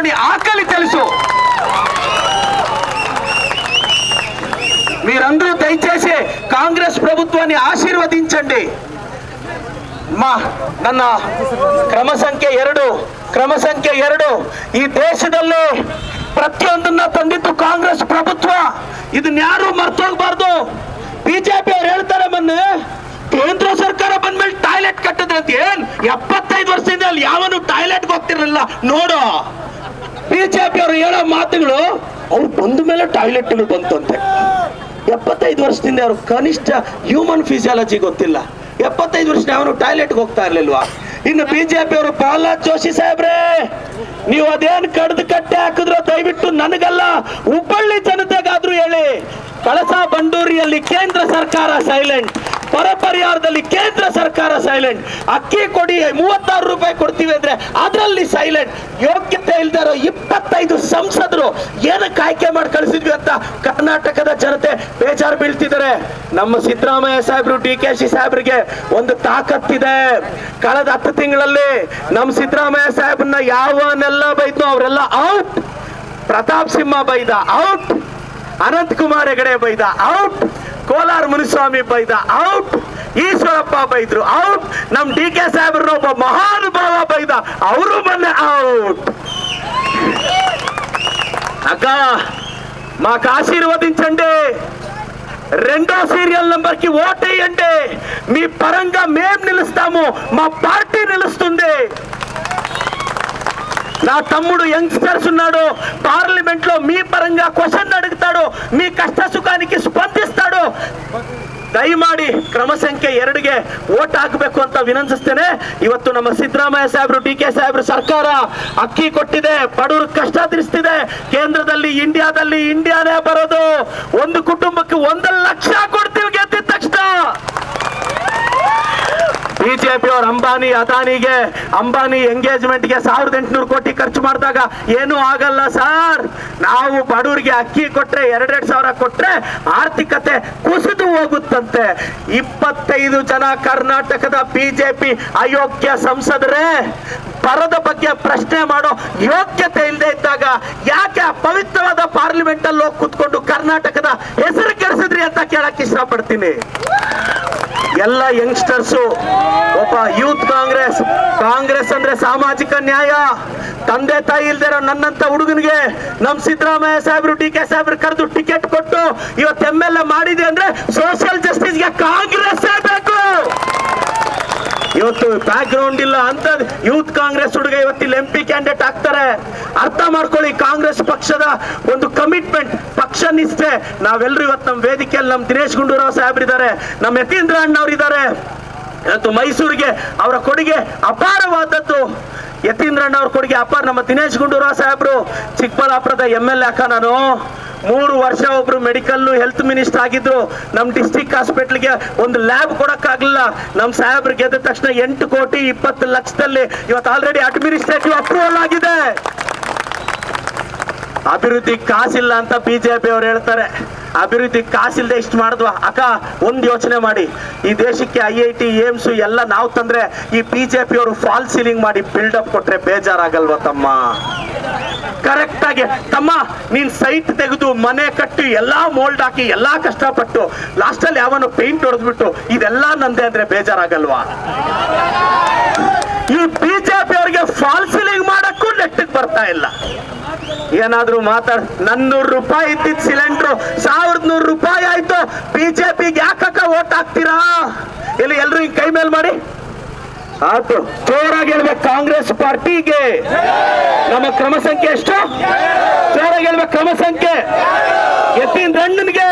ప్రభుత్వాన్ని ఆకలి తెలుసు. మీరందరూ దయచేసి కాంగ్రెస్ ప్రభుత్వాన్ని ఆశీర్వదించండి. ನನ್ನ ಕ್ರಮ ಸಂಖ್ಯೆ 2 ಈ ದೇಶದಲ್ಲಿ ಪ್ರತಿಯೊಂದನ್ನ ತಂದಿತ್ತು ಕಾಂಗ್ರೆಸ್ ಪ್ರಭುತ್ವ. ಇದನ್ನ ಯಾರು ಮರ್ತೋಗ್ಬಾರ್ದು. ಬಿಜೆಪಿ ಅವ್ರು ಹೇಳ್ತಾರೆ, ಮೊನ್ನೆ ಕೇಂದ್ರ ಸರ್ಕಾರ ಬಂದ್ಮೇಲೆ ಟಾಯ್ಲೆಟ್ ಕಟ್ಟಿದ್ರೆ ಅಂತ. ಏನ್ 75 ವರ್ಷದಿಂದ ಅಲ್ಲಿ ಯಾವನು ಟಾಯ್ಲೆಟ್ಗೆ ಹೋಗ್ತಿರಲಿಲ್ಲ ನೋಡು. ಬಿಜೆಪಿ ಅವರು ಹೇಳೋ ಮಾತುಗಳು ಅವ್ರು ಬಂದ ಮೇಲೆ ಟಾಯ್ಲೆಟ್ಗಳು ಬಂತಂತೆ. 75 ವರ್ಷದಿಂದ ಅವರು ಕನಿಷ್ಠ ಹ್ಯೂಮನ್ ಫಿಸಿಯಾಲಜಿ ಗೊತ್ತಿಲ್ಲ. 75 ವರ್ಷ ಅವನು ಟಾಯ್ಲೆಟ್ಗೆ ಹೋಗ್ತಾ ಇರ್ಲಿಲ್ವಾ? ಇನ್ನು ಬಿಜೆಪಿ ಅವರು ಪ್ರಹ್ಲಾದ್ ಜೋಶಿ ಸಾಹೇಬ್ರೆ, ನೀವು ಅದೇನು ಕಡ್ದು ಕಟ್ಟೆ ಹಾಕಿದ್ರು ದಯವಿಟ್ಟು ನನಗಲ್ಲ ಹುಬ್ಬಳ್ಳಿ ಜನತೆಗಾದ್ರೂ ಹೇಳಿ. ಕಳಸಾ ಬಂಡೂರಿಯಲ್ಲಿ ಕೇಂದ್ರ ಸರ್ಕಾರ ಸೈಲೆಂಟ್, ಬರ ಪರಿಹಾರದಲ್ಲಿ ಕೇಂದ್ರ ಸರ್ಕಾರ ಸೈಲೆಂಟ್, ಅಕ್ಕಿ ಕೊಡಿ 36 ರೂಪಾಯಿ ಕೊಡ್ತೀವಿ ಅಂದ್ರೆ ಅದರಲ್ಲಿ ಸೈಲೆಂಟ್. ಯೋಗ್ಯತೆ ಇಲ್ದಾರೋ 25 ಸಂಸದರು ಏನಕ್ಕೆ ಆಯ್ಕೆ ಮಾಡಿ ಕಳಿಸಿದ್ವಿ ಅಂತ ಕರ್ನಾಟಕದ ಜನತೆ ಬೇಜಾರು ಬೀಳ್ತಿದ್ದಾರೆ. ನಮ್ಮ ಸಿದ್ದರಾಮಯ್ಯ ಸಾಹೇಬ್ರು, DKC ಸಾಹೇಬ್ರಿಗೆ ಒಂದು ತಾಕತ್ತಿದೆ. ಕಳೆದ 10 ತಿಂಗಳಲ್ಲಿ ನಮ್ಮ ಸಿದ್ದರಾಮಯ್ಯ ಸಾಹೇಬ್ರನ್ನ ಯಾವನ್ನೆಲ್ಲ ಬೈದ್ನೋ ಅವರೆಲ್ಲ ಔಟ್. ಪ್ರತಾಪ್ ಸಿಂಹ ಬೈದ ಔಟ್, ಅನಂತ್ ಕುಮಾರ್ ಹೆಗಡೆ ಬೈದ ಔಟ್, ಕೋಲಾರ ಮುನಿಸ್ವಾಮಿ ಬೈದ ಔಟ್, ಈಶ್ವರಪ್ಪ ಬೈದ್ರು ಔಟ್, ನಮ್ DK ಸಾಹೇಬ್ರ ಒಬ್ಬ ಮಹಾನುಭಾವ ಬೈದ, ಅವರು ಮೊನ್ನೆ ಔಟ್. అక్క మాకు ఆశీర్వదించండి. 2వ సీరియల్ నంబర్ కి ఓటేయండి. మీ పరంగా మేము నిలుస్తాము, మా పార్టీ నిలుస్తుంది. నా తమ్ముడు యంగ్స్టర్స్ ఉన్నాడు, పార్లమెంట్ లో మీ పరంగా క్వశ్చన్ అడుగుతాడు, మీ కష్ట సుఖానికి స్పందిస్తాడు. ದಯಮಾಡಿ ಕ್ರಮ ಸಂಖ್ಯೆ 2ಗೆ ಓಟ್ ಹಾಕಬೇಕು ಅಂತ ವಿನಂತಿಸ್ತೇನೆ. ಇವತ್ತು ನಮ್ಮ ಸಿದ್ದರಾಮಯ್ಯ ಸಾಹೇಬ್ರು, DK ಸಾಹೇಬ್ರು ಸರ್ಕಾರ ಅಕ್ಕಿ ಕೊಟ್ಟಿದೆ, ಬಡವರು ಕಷ್ಟ ತಿಳಿಸ್ತಿದೆ. ಕೇಂದ್ರದಲ್ಲಿ ಇಂಡಿಯಾದಲ್ಲಿ ಇಂಡಿಯಾನೇ ಬರೋದು. ಒಂದು ಕುಟುಂಬಕ್ಕೆ 1 ಲಕ್ಷ ಕೊಡ್ತೀವಿ ಗೆದ್ದಿದ ತಕ್ಷಣ. ಬಿಜೆಪಿ ಅವರು ಅಂಬಾನಿ ಎಂಗೇಜ್ಮೆಂಟ್ಗೆ 1800 ಕೋಟಿ ಖರ್ಚು ಮಾಡಿದಾಗ ಏನೂ ಆಗಲ್ಲ ಸರ್. ನಾವು ಬಡವರಿಗೆ ಅಕ್ಕಿ ಕೊಟ್ರೆ 2,000 ಕೊಟ್ರೆ ಆರ್ಥಿಕತೆ ಕುಸಿದು ಹೋಗುತ್ತಂತೆ. 25 ಜನ ಕರ್ನಾಟಕದ ಬಿಜೆಪಿ ಅಯೋಗ್ಯ ಸಂಸದರೇ ಬರದ ಬಗ್ಗೆ ಪ್ರಶ್ನೆ ಮಾಡೋ ಯೋಗ್ಯತೆ ಇಲ್ಲದೆ ಇದ್ದಾಗ ಯಾಕೆ ಆ ಪವಿತ್ರವಾದ ಪಾರ್ಲಿಮೆಂಟ್ ಅಲ್ಲಿ ಹೋಗಿ ಕೂತ್ಕೊಂಡು ಕರ್ನಾಟಕದ ಹೆಸರು ಕೆಡಿಸಿದ್ರಿ ಅಂತ ಕೇಳಕ್ ಇಷ್ಟಪಡ್ತೀನಿ. ಎಲ್ಲ ಯಂಗ್ಸ್ಟರ್ಸು, ಒಬ್ಬ ಯೂತ್ ಕಾಂಗ್ರೆಸ್ ಅಂದ್ರೆ ಸಾಮಾಜಿಕ ನ್ಯಾಯ. ತಂದೆ ತಾಯಿ ಇಲ್ದಿರೋ ನನ್ನಂತ ಹುಡುಗನಿಗೆ ನಮ್ ಸಿದ್ದರಾಮಯ್ಯ ಸಾಹೇಬ್ರು, DK ಸಾಹೇಬ್ರು ಕರೆದು ಟಿಕೆಟ್ ಕೊಟ್ಟು ಇವತ್ತು MLA ಮಾಡಿದೆ ಅಂದ್ರೆ ಸೋಷಿಯಲ್ ಜಸ್ಟಿಸ್ಗೆ ಕಾಂಗ್ರೆಸ್ ಬೇಕು. ಇವತ್ತು ಬ್ಯಾಕ್ ಗ್ರೌಂಡ್ ಇಲ್ಲ ಅಂತ ಯೂತ್ ಕಾಂಗ್ರೆಸ್ ಹುಡುಗ ಇವತ್ತಿಲ್ಲಿ MP ಕ್ಯಾಂಡಿಡೇಟ್ ಆಗ್ತಾರೆ. ಅರ್ಥ ಮಾಡ್ಕೊಳ್ಳಿ, ಕಾಂಗ್ರೆಸ್ ಪಕ್ಷದ ಒಂದು ಕಮಿಟ್ಮೆಂಟ್, ಪಕ್ಷ ನಿಷ್ಠೆ. ನಾವೆಲ್ಲರೂ ಇವತ್ತು ನಮ್ಮ ವೇದಿಕೆಯಲ್ಲಿ ನಮ್ಮ ದಿನೇಶ್ ಗುಂಡೂರಾವ್ ಸಾಹೇಬ್ರಿದ್ದಾರೆ, ನಮ್ಮ ಯತೀಂದ್ರ ಅಣ್ಣವ್ರಿದ್ದಾರೆ. ಇವತ್ತು ಮೈಸೂರಿಗೆ ಅವರ ಕೊಡುಗೆ ಅಪಾರವಾದದ್ದು. ಯತೀಂದ್ರ ಅಣ್ಣ ಅವ್ರ ಕೊಡುಗೆ ಅಪಾರ. ನಮ್ಮ ದಿನೇಶ್ ಗುಂಡೂರಾವ್ ಸಾಹೇಬ್ರು ಚಿಕ್ಕಬಳ್ಳಾಪುರದ MLA ಅಕ್ಕ. ನಾನು 3 ವರ್ಷ ಒಬ್ರು ಮೆಡಿಕಲ್ ಹೆಲ್ತ್ ಮಿನಿಸ್ಟರ್ ಆಗಿದ್ರು. ನಮ್ಮ ಡಿಸ್ಟ್ರಿಕ್ಟ್ ಹಾಸ್ಪಿಟಲ್ಗೆ ಒಂದು ಲ್ಯಾಬ್ ಕೊಡಕ್ಕಾಗಲಿಲ್ಲ. ನಮ್ಮ ಸಾಹೇಬ್ರು ಗೆದ್ದ ತಕ್ಷಣ 8 ಕೋಟಿ 20 ಲಕ್ಷದಲ್ಲಿ ಇವತ್ತು ಆಲ್ರೆಡಿ ಅಡ್ಮಿನಿಸ್ಟ್ರೇಟಿವ್ ಅಪ್ರೂವಲ್ ಆಗಿದೆ. ಅಭಿವೃದ್ಧಿ ಕಾಸಿಲ್ಲ ಅಂತ ಬಿಜೆಪಿ ಅವ್ರು ಹೇಳ್ತಾರೆ. ಅಭಿವೃದ್ಧಿ ಕಾಸಿಲ್ಲದೆ ಇಷ್ಟು ಮಾಡಿದ್ವಾ? ಅಕ್ಕ, ಒಂದು ಯೋಚನೆ ಮಾಡಿ, ಈ ದೇಶಕ್ಕೆ IIT ಏಮ್ಸ್ ಎಲ್ಲ ನಾವು ತಂದ್ರೆ ಈ ಬಿಜೆಪಿ ಅವರು ಫಾಲ್ ಸೀಲಿಂಗ್ ಮಾಡಿ ಬಿಲ್ಡಪ್ ಕೊಟ್ರೆ ಬೇಜಾರಾಗಲ್ವಾ ತಮ್ಮ? ಕರೆಕ್ಟ್ ಆಗಿ ತಮ್ಮ, ನೀನ್ ಸೈಟ್ ತೆಗೆದು ಮನೆ ಕಟ್ಟಿ ಎಲ್ಲಾ ಮೋಲ್ಡ್ ಹಾಕಿ ಎಲ್ಲಾ ಕಷ್ಟಪಟ್ಟು ಲಾಸ್ಟ್ ಅಲ್ಲಿ ಯಾವನು ಪೇಂಟ್ ಹೊಡೆದ್ಬಿಟ್ಟು ಇದೆಲ್ಲ ನಂದೆ ಅಂದ್ರೆ ಬೇಜಾರಾಗಲ್ವಾ? ಈ ಬಿಜೆಪಿ ಅವರಿಗೆ ಫಾಲ್ ಸೀಲಿಂಗ್ ಮಾಡಕ್ಕೂ ನೆಟ್ಟಿಗೆ ಬರ್ತಾ ಇಲ್ಲ. ಏನಾದ್ರೂ ₹100 ಇದ್ದಿದ್ದ ಸಿಲಿಂಡ್ರು 1,100 ರೂಪಾಯಿ ಆಯ್ತು. ಬಿಜೆಪಿಗೆ ಯಾಕಕ್ಕ ಓಟ್ ಹಾಕ್ತೀರಾ? ಇಲ್ಲಿ ಎಲ್ರು ಹಿಂಗ್ ಕೈ ಮೇಲ್ ಮಾಡಿ ಆಯ್ತು, ಜೋರಾಗಿ ಹೇಳ್ಬೇಕು ಕಾಂಗ್ರೆಸ್ ಪಾರ್ಟಿಗೆ. ನಮ್ಮ ಕ್ರಮ ಸಂಖ್ಯೆ ಎಷ್ಟು? ಜೋರಾಗಿ ಹೇಳ್ಬೇಕು ಕ್ರಮ ಸಂಖ್ಯೆ. ಯತೀಂದ್ರ ಅಣ್ಣನಿಗೆ